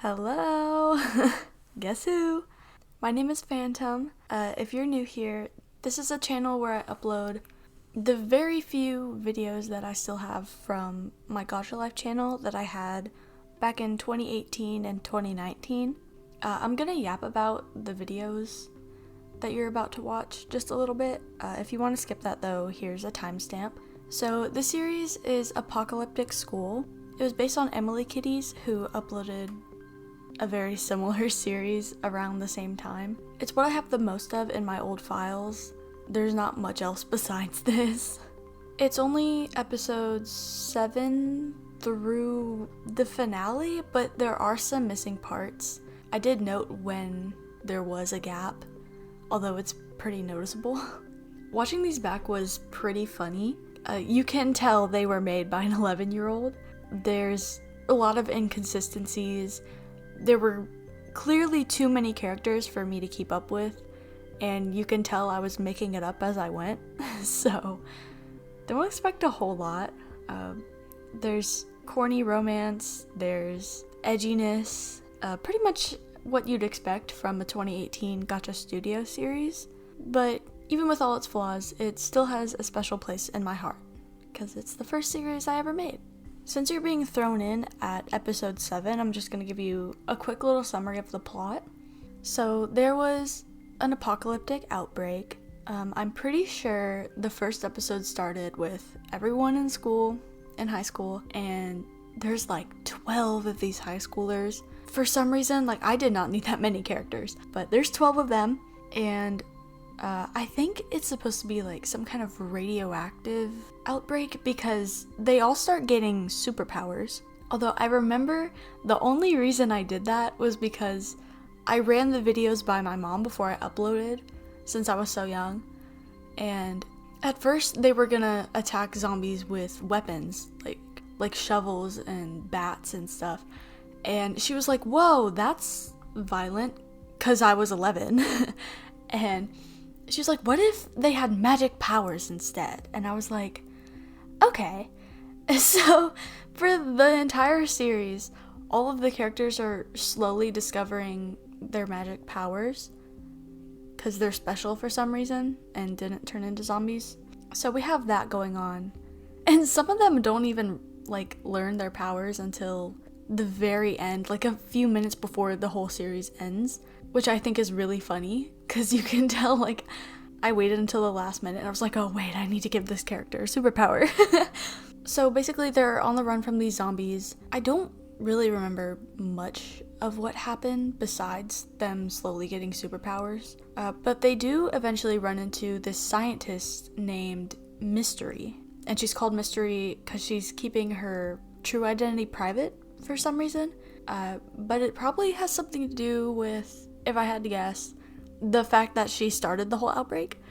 Hello! Guess who? My name is Phantom. If you're new here, this is a channel where I upload the very few videos that I still have from my Gacha Life channel that I had back in 2018 and 2019. I'm gonna yap about the videos that you're about to watch just a little bit. If you want to skip that though, here's a timestamp. So the series is Apocalyptic School. It was based on Emily Kitties, who uploaded a very similar series around the same time. It's what I have the most of in my old files. There's not much else besides this. It's only episodes 7 through the finale, but there are some missing parts. I did note when there was a gap, although it's pretty noticeable. Watching these back was pretty funny. You can tell they were made by an 11-year-old. There's a lot of inconsistencies. There were clearly too many characters for me to keep up with, and you can tell I was making it up as I went, so don't expect a whole lot. There's corny romance, there's edginess, pretty much what you'd expect from a 2018 Gacha Studio series, but even with all its flaws, it still has a special place in my heart, because it's the first series I ever made. Since you're being thrown in at episode 7, I'm just going to give you a quick little summary of the plot. So there was an apocalyptic outbreak. I'm pretty sure the first episode started with everyone in school, in high school, and there's like 12 of these high schoolers. For some reason, I did not need that many characters, but there's 12 of them, and I think it's supposed to be some kind of radioactive outbreak because they all start getting superpowers. Although I remember the only reason I did that was because I ran the videos by my mom before I uploaded since I was so young. And at first they were gonna attack zombies with weapons, like shovels and bats and stuff. And she was like, whoa, that's violent, because I was 11. And she was like, what if they had magic powers instead? And I was like, okay. So for the entire series, all of the characters are slowly discovering their magic powers because they're special for some reason and didn't turn into zombies. So we have that going on. And some of them don't even learn their powers until the very end, a few minutes before the whole series ends, which I think is really funny because you can tell I waited until the last minute and I was like, oh wait, I need to give this character a superpower. So basically they're on the run from these zombies. I don't really remember much of what happened besides them slowly getting superpowers, but they do eventually run into this scientist named Mystery, and she's called Mystery because she's keeping her true identity private for some reason, but it probably has something to do with, if I had to guess, the fact that she started the whole outbreak.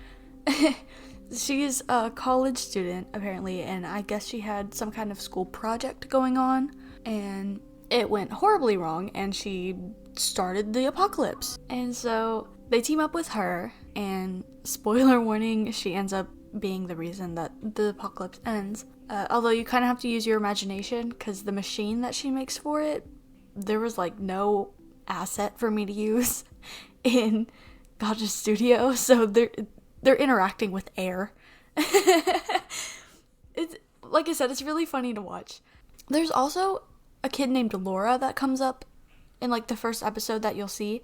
She's a college student apparently, and I guess she had some kind of school project going on and it went horribly wrong and she started the apocalypse. And so they team up with her, and spoiler warning, she ends up being the reason that the apocalypse ends. Although you kind of have to use your imagination because the machine that she makes for it, there was no asset for me to use in Gacha Studio, so they're interacting with air. It's like I said, it's really funny to watch. There's also a kid named Laura that comes up in the first episode that you'll see,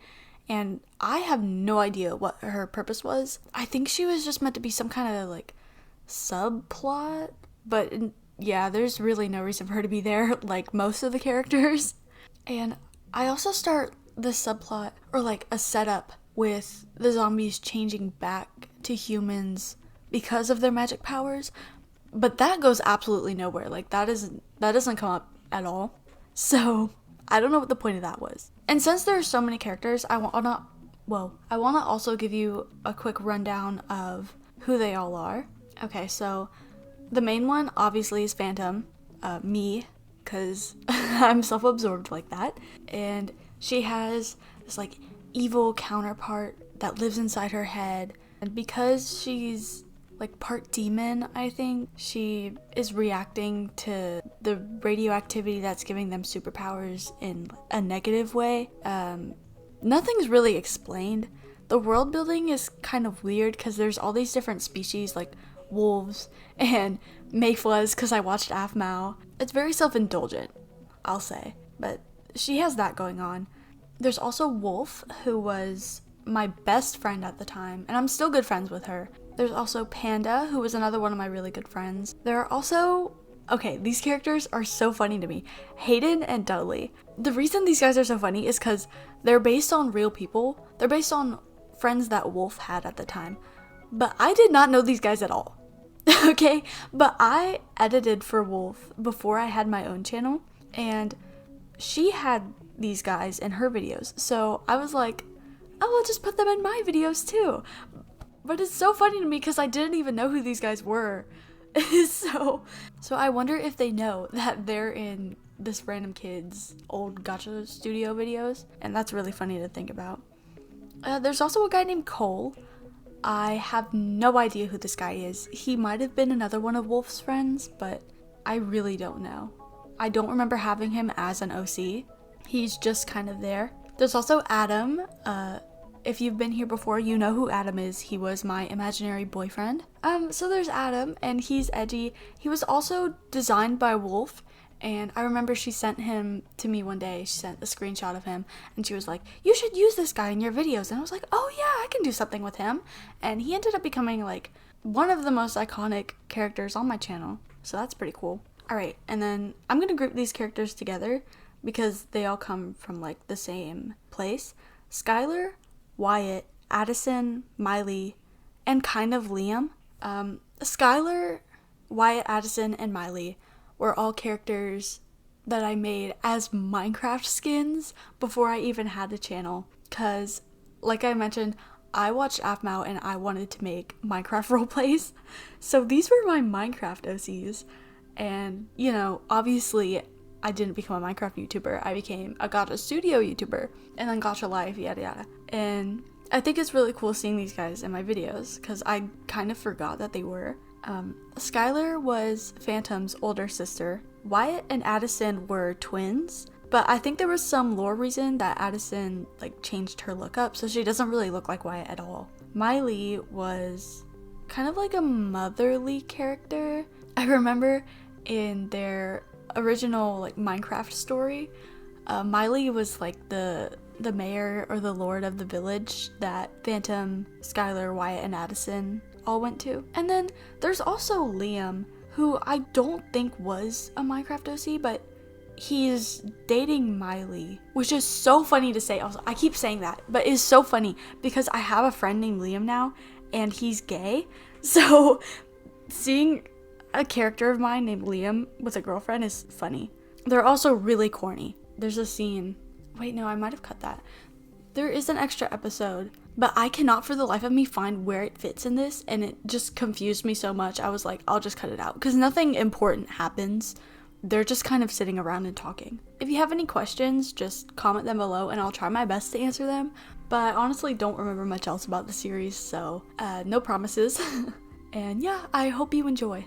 and I have no idea what her purpose was. I think she was just meant to be some kind of subplot, but yeah, there's really no reason for her to be there like most of the characters. And I also start the subplot, or a setup, with the zombies changing back to humans because of their magic powers, but that goes absolutely nowhere. That doesn't come up at all. So I don't know what the point of that was. And since there are so many characters, I wanna also give you a quick rundown of who they all are. Okay, so the main one obviously is Phantom, me, because I'm self-absorbed like that, and she has this evil counterpart that lives inside her head, and because she's like part demon, I think. She is reacting to the radioactivity that's giving them superpowers in a negative way. Nothing's really explained. The world building is kind of weird because there's all these different species like wolves and mayflies because I watched Aphmau. It's very self-indulgent, I'll say, but she has that going on. There's also Wolf, who was my best friend at the time, and I'm still good friends with her. There's also Panda, who was another one of my really good friends. There are also, okay, these characters are so funny to me. Hayden and Dudley. The reason these guys are so funny is because they're based on real people. They're based on friends that Wolf had at the time. But I did not know these guys at all. Okay? But I edited for Wolf before I had my own channel, and she had these guys in her videos. So I was like, oh, I'll just put them in my videos too. But it's so funny to me because I didn't even know who these guys were. So I wonder if they know that they're in this random kid's old gacha studio videos. And that's really funny to think about. There's also a guy named Cole. I have no idea who this guy is. He might have been another one of Wolf's friends, but I really don't know. I don't remember having him as an OC. He's just kind of there. There's also Adam. If you've been here before, you know who Adam is. He was my imaginary boyfriend. So there's Adam, and he's edgy. He was also designed by Wolf, and I remember she sent him to me one day. She sent a screenshot of him, and she was like, you should use this guy in your videos. And I was like, oh yeah, I can do something with him. And he ended up becoming like one of the most iconic characters on my channel. So that's pretty cool. Alright, and then I'm gonna group these characters together because they all come from like the same place. Skylar, Wyatt, Addison, Miley, and kind of Liam. Skylar, Wyatt, Addison, and Miley were all characters that I made as Minecraft skins before I even had a channel. Cause, like I mentioned, I watched Aphmau and I wanted to make Minecraft roleplays. So these were my Minecraft OCs. And, you know, obviously I didn't become a Minecraft YouTuber. I became a gacha studio YouTuber. And then gacha life, yada yada. And I think it's really cool seeing these guys in my videos because I kind of forgot that they were. Skylar was Phantom's older sister. Wyatt and Addison were twins. But I think there was some lore reason that Addison like changed her look up, so she doesn't really look like Wyatt at all. Miley was kind of like a motherly character. I remember in their original like Minecraft story, Miley was like the mayor or the lord of the village that Phantom, Skylar, Wyatt, and Addison all went to. And then there's also Liam, who I don't think was a Minecraft OC, but he's dating Miley, which is so funny to say. I keep saying that, but it's so funny because I have a friend named Liam now, and he's gay. So seeing a character of mine named Liam with a girlfriend is funny. They're also really corny. There's a scene. Wait, no, I might have cut that. There is an extra episode, but I cannot for the life of me find where it fits in this, and it just confused me so much. I was like, I'll just cut it out because nothing important happens. They're just kind of sitting around and talking. If you have any questions, just comment them below and I'll try my best to answer them. But I honestly don't remember much else about the series, so no promises. And yeah, I hope you enjoy.